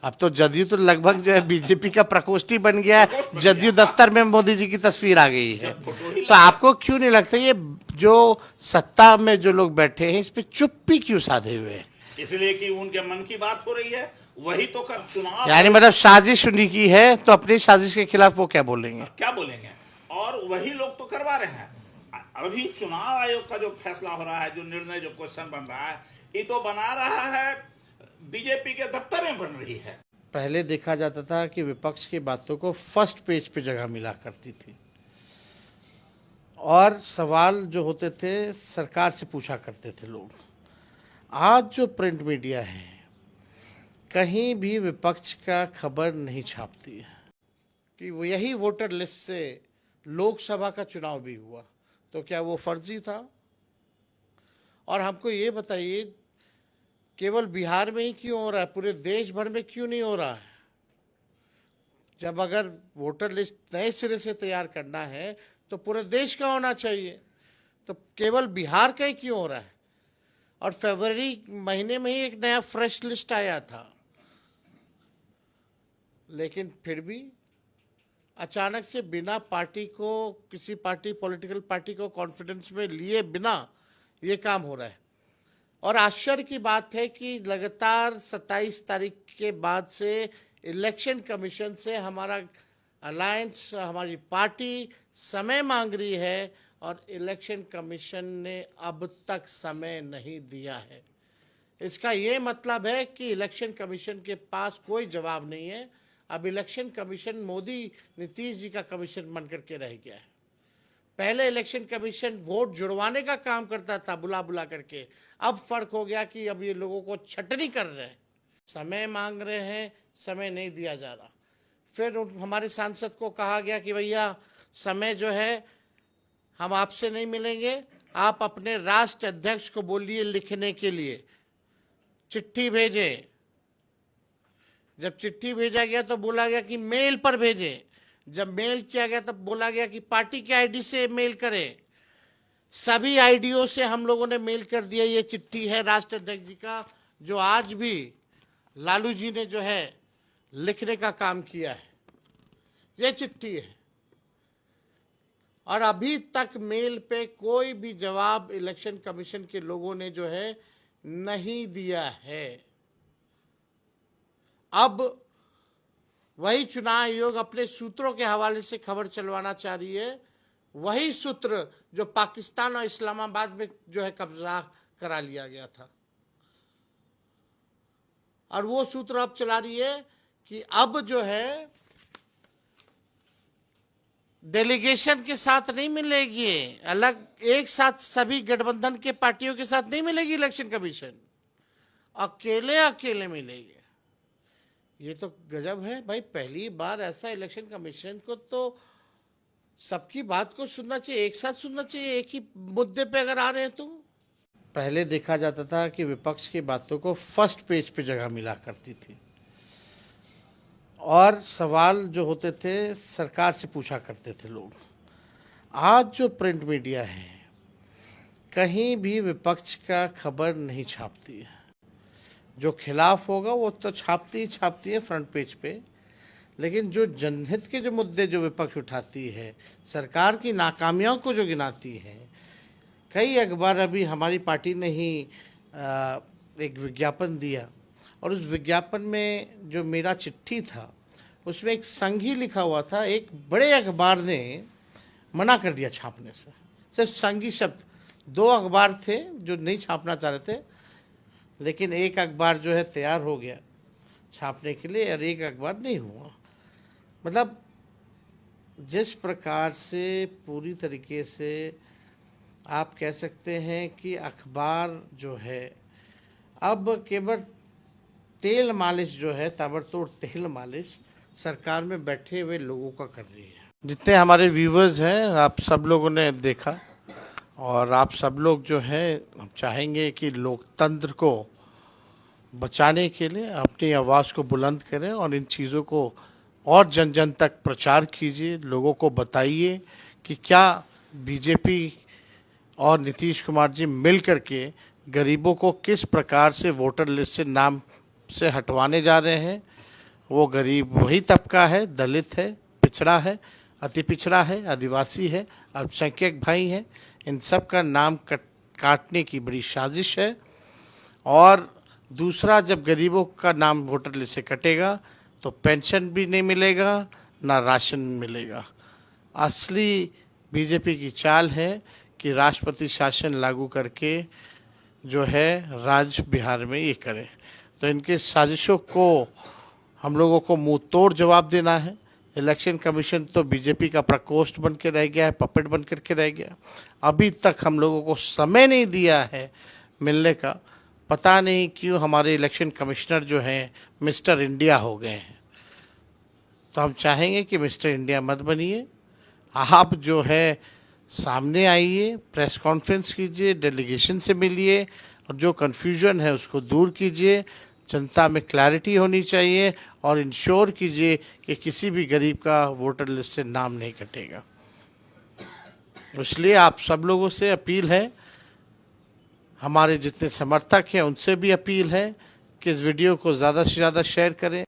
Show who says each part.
Speaker 1: अब तो जदयू तो लगभग जो है बीजेपी का प्रकोष्ठी बन गया है। जदयू दफ्तर में मोदी जी की तस्वीर आ गई है। तो आपको क्यों नहीं लगता ये जो सत्ता में जो लोग बैठे हैं इस पे चुप्पी क्यों साधे हुए हैं?
Speaker 2: इसलिए कि उनके मन की बात हो रही है, वही तो कर चुनाव
Speaker 1: यानी मतलब साजिश उन्हीं की है, तो अपनी साजिश के खिलाफ वो क्या बोलेंगे?
Speaker 2: क्या बोलेंगे। और वही लोग तो करवा रहे हैं। अभी चुनाव आयोग का जो फैसला हो रहा है, जो निर्णय, जो क्वेश्चन बन रहा है, ये तो बना रहा है बीजेपी के दफ्तर में बन रही है।
Speaker 1: पहले देखा जाता था कि विपक्ष की बातों को फर्स्ट पेज पे जगह मिला करती थी और सवाल जो होते थे सरकार से पूछा करते थे लोग। आज जो प्रिंट मीडिया है कहीं भी विपक्ष का खबर नहीं छापती है कि वो यही वोटर लिस्ट से लोकसभा का चुनाव भी हुआ, तो क्या वो फर्जी था? और हमको ये बताइए, केवल बिहार में ही क्यों हो रहा है, पूरे देश भर में क्यों नहीं हो रहा है? जब अगर वोटर लिस्ट नए सिरे से तैयार करना है तो पूरे देश का होना चाहिए, तो केवल बिहार का ही क्यों हो रहा है? और फरवरी महीने में ही एक नया फ्रेश लिस्ट आया था, लेकिन फिर भी अचानक से बिना पार्टी को, किसी पार्टी, पॉलिटिकल पार्टी को कॉन्फिडेंस में लिए बिना ये काम हो रहा है। और आश्चर्य की बात है कि लगातार 27 तारीख के बाद से इलेक्शन कमीशन से हमारा अलायंस, हमारी पार्टी समय मांग रही है और इलेक्शन कमीशन ने अब तक समय नहीं दिया है। इसका ये मतलब है कि इलेक्शन कमीशन के पास कोई जवाब नहीं है। अब इलेक्शन कमीशन मोदी नीतीश जी का कमीशन बन करके रह गया है। पहले इलेक्शन कमीशन वोट जुड़वाने का काम करता था बुला बुला करके, अब फर्क हो गया कि अब ये लोगों को छटनी कर रहे हैं, समय मांग रहे हैं, समय नहीं दिया जा रहा। फिर हमारे सांसद को कहा गया कि भैया समय जो है हम आपसे नहीं मिलेंगे, आप अपने राष्ट्र अध्यक्ष को बोलिए लिखने के लिए, चिट्ठी भेजे। जब चिट्ठी भेजा गया तो बोला गया कि मेल पर भेजें। जब मेल किया गया तब बोला गया कि पार्टी के आईडी से मेल करें। सभी आईडियो से हम लोगों ने मेल कर दिया। ये चिट्ठी है राष्ट्र अध्यक्ष जी का, जो आज भी लालू जी ने जो है लिखने का काम किया है। ये चिट्ठी है और अभी तक मेल पे कोई भी जवाब इलेक्शन कमीशन के लोगों ने जो है नहीं दिया है। अब वही चुनाव आयोग अपने सूत्रों के हवाले से खबर चलवाना चाह रही है, वही सूत्र जो पाकिस्तान और इस्लामाबाद में जो है कब्जा करा लिया गया था। और वो सूत्र अब चला रही है कि अब जो है डेलीगेशन के साथ नहीं मिलेगी, अलग एक साथ सभी गठबंधन के पार्टियों के साथ नहीं मिलेगी इलेक्शन कमीशन, अकेले अकेले मिलेगी। ये तो गजब है भाई, पहली बार ऐसा इलेक्शन कमीशन को तो सबकी बात को सुनना चाहिए, एक साथ सुनना चाहिए, एक ही मुद्दे पे अगर आ रहे हैं तो। पहले देखा जाता था कि विपक्ष की बातों को फर्स्ट पेज पे जगह मिला करती थी और सवाल जो होते थे सरकार से पूछा करते थे लोग। आज जो प्रिंट मीडिया है कहीं भी विपक्ष का खबर नहीं छापती है। जो खिलाफ होगा वो तो छापती ही छापती है फ्रंट पेज पे, लेकिन जो जनहित के जो मुद्दे जो विपक्ष उठाती है, सरकार की नाकामियों को जो गिनाती है, कई अखबार, अभी हमारी पार्टी ने ही एक विज्ञापन दिया और उस विज्ञापन में जो मेरा चिट्ठी था उसमें एक संघी लिखा हुआ था। एक बड़े अखबार ने मना कर दिया छापने से, सिर्फ संघी शब्द। 2 अखबार थे जो नहीं छापना चाह रहे थे, लेकिन एक अखबार जो है तैयार हो गया छापने के लिए और एक अखबार नहीं हुआ। मतलब जिस प्रकार से पूरी तरीके से आप कह सकते हैं कि अखबार जो है अब केवल तेल मालिश जो है, ताबड़तोड़ तेल मालिश सरकार में बैठे हुए लोगों का कर रही है। जितने हमारे व्यूवर्स हैं आप सब लोगों ने देखा और आप सब लोग जो हैं चाहेंगे कि लोकतंत्र को बचाने के लिए अपनी आवाज़ को बुलंद करें और इन चीज़ों को और जन जन तक प्रचार कीजिए, लोगों को बताइए कि क्या बीजेपी और नीतीश कुमार जी मिल करके गरीबों को किस प्रकार से वोटर लिस्ट से नाम से हटवाने जा रहे हैं। वो गरीब वही तबका है, दलित है, पिछड़ा है, अति पिछड़ा है, आदिवासी है, अल्पसंख्यक भाई हैं। इन सब का नाम काटने की बड़ी साजिश है। और दूसरा, जब गरीबों का नाम वोटर लिस्ट से कटेगा तो पेंशन भी नहीं मिलेगा, ना राशन मिलेगा। असली बीजेपी की चाल है कि राष्ट्रपति शासन लागू करके जो है राज बिहार में ये करें। तो इनके साजिशों को हम लोगों को मुंह तोड़ जवाब देना है। इलेक्शन कमीशन तो बीजेपी का प्रकोष्ठ बन के रह गया है, पपेट बन करके रह गया। अभी तक हम लोगों को समय नहीं दिया है मिलने का। पता नहीं क्यों हमारे इलेक्शन कमिश्नर जो हैं मिस्टर इंडिया हो गए हैं। तो हम चाहेंगे कि मिस्टर इंडिया मत बनिए। आप जो है सामने आइए, प्रेस कॉन्फ्रेंस कीजिए, डेलीगेशन से मिलिए और जो कन्फ्यूजन है उसको दूर कीजिए। जनता में क्लैरिटी होनी चाहिए और इंश्योर कीजिए कि किसी भी गरीब का वोटर लिस्ट से नाम नहीं कटेगा। इसलिए आप सब लोगों से अपील है, हमारे जितने समर्थक हैं उनसे भी अपील है कि इस वीडियो को ज़्यादा से ज़्यादा शेयर करें।